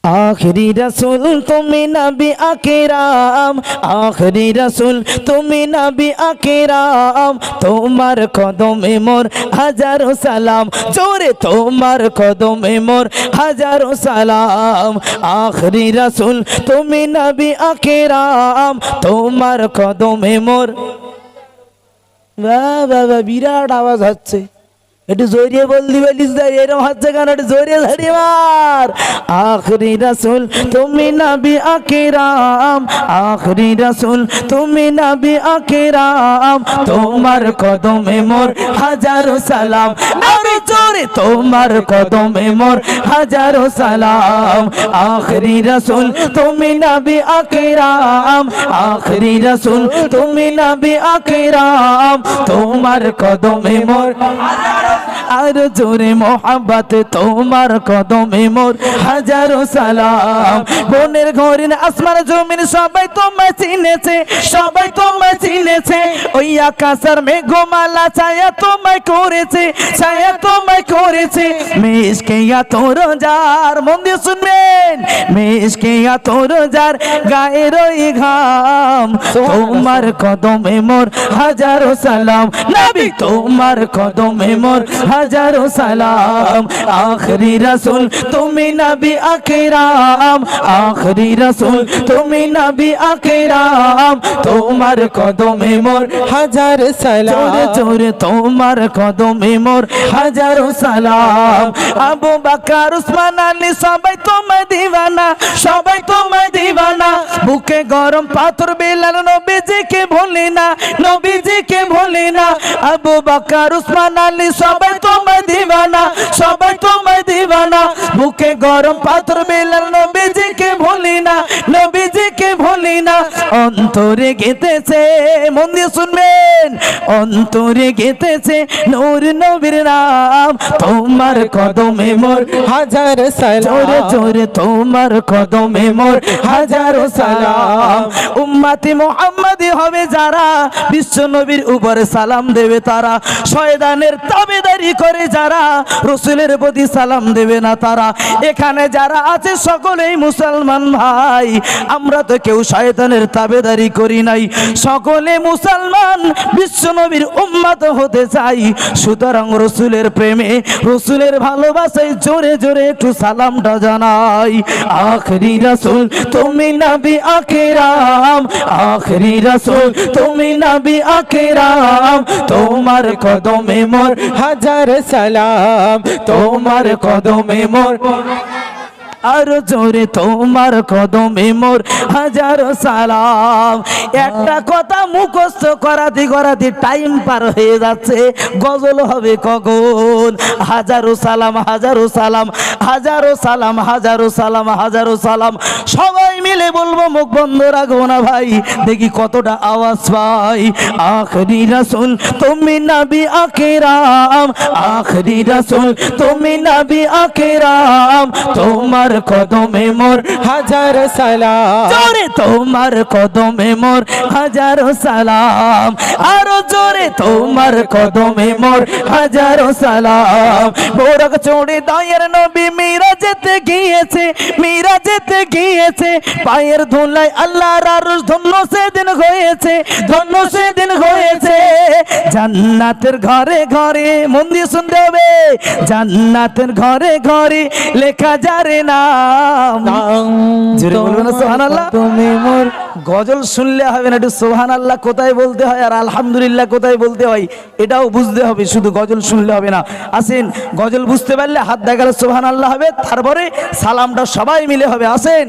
आखिरी रसूल तुमी नबी आकिराम, आखिरी रसूल तुमी नबी आकिराम, তোমার কদমে মোর হাজারো সালাম, জোরে তোমার কদমে মোর হাজারো সালাম। আখরি রাসূল তুমি নবী আকিরাম, তোমার কদমে মোর। বাহ বাহ বাহ, বিরাট আওয়াজ হচ্ছে, একটু জোরে বললি বলিস, এরকম হচ্ছে কেন? একটু জোরে ঝাড়ি মার। আখরি রাসূল তুমি নবী আকিরাম, আখরি রাসূল তুমি নবী আকিরাম, তোমার কদমে মোর হাজারো সালাম। আরে জোরে তোমার কদমে মোর হাজারো সালাম। আখরি রাসূল তুমি নবী আকিরাম, আখরি রাসূল তুমি নবী আকিরাম, তোমার কদমে মোর আর জোরে মোহাব্বত তোমার কদমে মোর হাজারো সালাম। বনের ঘরের আসমান জমিন সবাই তোমায় চিনেছে, সবাই তোমায় চিনেছে, ওই আকাশের মেঘমালা ছায়া তোমায় করেছে, ছায়া তোমায় করেছে। মিশকে তোর যার, মন দিয়ে শুনবেন, মিশকে তোর যার গায়ের ওই ঘাম, তোমার কদমে মোর হাজারো সালাম। নবী তোমার কদমে মোর হাজারো সালাম। আখরি রাসূল তুমি নবী আকিরাম, আখরি রাসূল তুমি নবী আকিরাম, তোমার কদমে মোর হাজার সালাম। জোরে জোরে তোমার কদমে মোর হাজারো সালাম। আবু বকর উসমান আলী সবাই তোমায় দিওয়ানা, সবাই তোমায় দিওয়ানা, বুকে গরম পাথর বিলাল নবীজিকে ভুলে না, নবীজিকে ভুলে না। আবু বকর উসমান আলী সবাই তোমায় দিওয়ানা, সবাই তোমায় দিওয়ানা, বুকে গরম পাথর বিলাল নবীজিকে ভুলি না, নবীজিকে ভুলি না। অন্তরে গেতেছে, মন দিয়ে শুনবেন, অন্তরে গেতেছে নূর নবীর নাম, তোমার কদমে মোর হাজার সালাম। জোরে জোরে তোমার কদমে মোর হাজারো সালাম। উম্মতি মুহাম্মাদি হবে যারা, বিশ্ব নবীর উপর সালাম দেবে তারা, শয়তানের তাবেদারি করে যারা, রাসূলের প্রতি সালাম দেবে না তারা। এখানে যারা আছে সকলেই মুসলমান ভাই, আমরা তো কেউ শয়তানের তাবেদারি করি নাই, সকলে মুসলমান, বিশ্ব নবীর উম্মত হতে চাই। সুতরাং রাসূলের প্রেমে, রাসূলের ভালোবাসায় জোরে জোরে একটু সালামটা জানাই। আখরি রাসূল তুমি নবী আকিরাম, আখরি রাসূল তুমি নবী আকিরাম, তোমার কদমে মোর হাজার সালাম, তোমার কদমে মোর আর জোরে তোমার কদমে মোর হাজারো সালাম। একটা কথা মুখস্থ করাতে করাতে টাইম পার হয়ে যাচ্ছে, গজল হবে কখন? হাজারো সালাম, হাজারো সালাম, হাজারো সালাম, হাজারো সালাম, হাজারো সালাম। সবাই মিলে বলবো, মুখ বন্ধ রাখবো না ভাই, দেখি কতটা আওয়াজ পাই। আখরি রাসূল তুমি নবী আকিরাম, আখরি রাসূল তুমি নবী আকিরাম, তোমার কদমে মোর হাজার সালাম। জোরে তোমার কদমে মোর হাজারো সালাম, আরো জোরে তোমার কদমে মোর হাজারো সালাম। বোরক চড়ে দয়ার নবী মিরাজেতে গিয়েছে, মিরাজেতে গিয়েছে, পায়ের ধুলায় আল্লাহর আরশ ধন্য সেদিন হয়েছে, ধন্য সেদিন হয়েছে। জান্নাতের ঘরে ঘরে, মন দিয়ে শুনতে হবে, জান্নাতের ঘরে ঘরে লেখা যারে না। তুমি মোর গজল শুনলে হবে না, একটু সুবহানাল্লাহ কোথায় বলতে হয় আর আলহামদুলিল্লাহ কোথায় বলতে হয় এটাও বুঝতে হবে, শুধু গজল শুনলে হবে না। আসেন, গজল বুঝতে পারলে হাত দেখালে সুবহানাল্লাহ হবে, তারপরে সালামটা সবাই মিলে হবে। আসেন।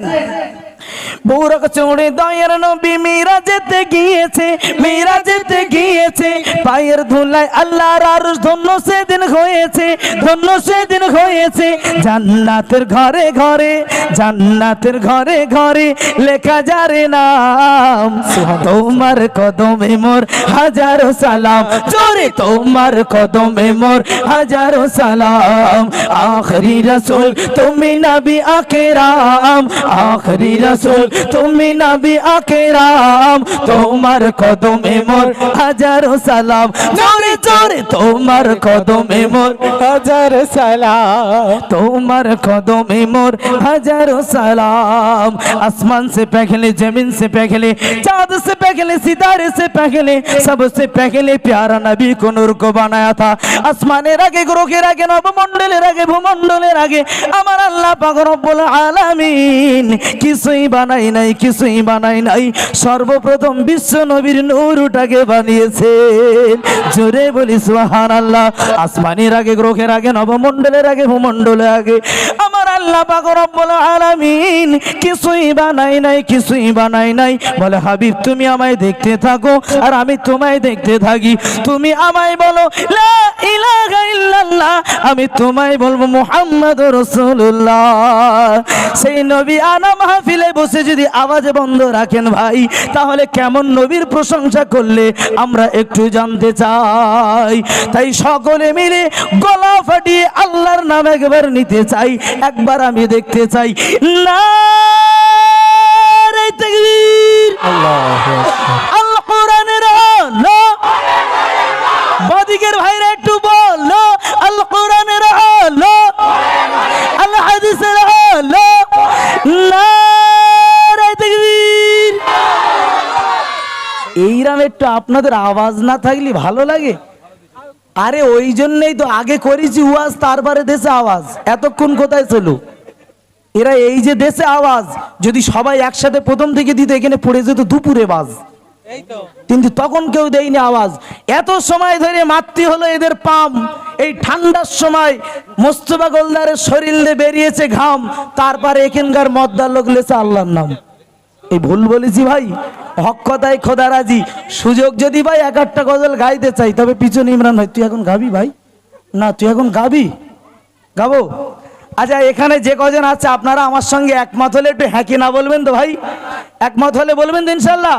বোরক চড়ে দয়ার নবী মিরাজেতে গিয়েছে, মিরাজেতে গিয়েছে, পায়ের ধুলায় আল্লাহর আরশ ধন্য সেদিন হয়েছে, ধন্য সেদিন হয়েছে। জান্নাতের ঘরে ঘরে, জান্নাতের ঘরে ঘরে লেখা যারে নাম, তোমার কদমে মোর হাজারো সালাম। জোরে তোমার কদমে মোর হাজারো সালাম। আখরি রাসূল তুমি নবী আকিরাম, আখরি রাসূল তুমি নবী আকরাম তোমার কদমে মোর হাজারো সালাম জোরে জোরে তোমার কদমে মোর হাজার সালাম তোমার कदमे मोर हजारों सलाम आसमान से पहले जमीन से पहले चाँद से पहले सितारे से पहले सबसे पहले प्यारा नबी को नूर को बनाया था आसमानेर आगे ग्रहेर आगे नवमंडलेर आगे भूमंडलेर आगे আমার আল্লাহ পাক রব্বুল আলামিন কিছুই বানাই নাই সর্বপ্রথম বিশ্ব নবীর নূরটাকে বানিয়েছেন জোরে বলি সুবহানাল্লাহ আসমানের আগে গ্রহের আগে নবমন্ডলের আগে ভূমন্ডলের আগে আমার আল্লাহ পাক রব্বুল আলামিন কিছুই বানাই নাই বলে হাবিব তুমি আমায় দেখতে থাকো আর আমি তোমায় দেখতে থাকি তুমি আমায় বলো লা ইলাহা ইল্লাল্লাহ আমি তোমায় বলবো মুহাম্মাদুর রাসূলুল্লাহ সেই নবী আনা মাহফিলে বসে যদি আওয়াজ বন্ধ রাখেন ভাই তাহলে কেমন নবীর প্রশংসা করলে আমরা একটু জানতে চাই তাই সকলে মিলে গলা ফাটিয়ে আল্লাহর নাম একবার নিতে চাই একবার আমি দেখতে চাই নারে তাকবীর আল্লাহু আকবার আল কোরআনের আলো বাদিকের ভাইরা একটু বলো আল কোরআনের আলো আল হাদিসের আলো নারে তাকবীর এইরকম একটু আপনাদের আওয়াজ না থাকলে ভালো লাগে আরে ওই জন্যই তো আগে করেছি ওয়াজ তারপরে দেশে আওয়াজ এতক্ষণ কোথায় ছিল এরা এই যে দেশে আওয়াজ যদি সবাই একসাথে প্রথম থেকে দিত এখানে পড়ে যেত দুপুরে বাজ কিন্তু তখন কেউ দেয়নি আওয়াজ এত সময় ধরে মাতৃ হলো এদের পাম এই ঠান্ডার সময় মোস্তফা গোলদারের শরীরে বেরিয়েছে ঘাম তারপরে এখানকার মদ্দার লোক লেছে আল্লাহর নাম এই ভুল বলেছি ভাই হক কথায় খোদা রাজি সুযোগ যদি ভাই এক একটা গজল গাইতে চাই তবে পিছনে ইমরান ভাই তুই এখন গাবি ভাই না তুই এখন গাবি গাবো আচ্ছা এখানে যে কজন আছে আপনারা আমার সঙ্গে একমত হলে একটু হ্যাঁ কি না বলবেন তো ভাই একমত হলে বলবেন তো ইনশাল্লাহ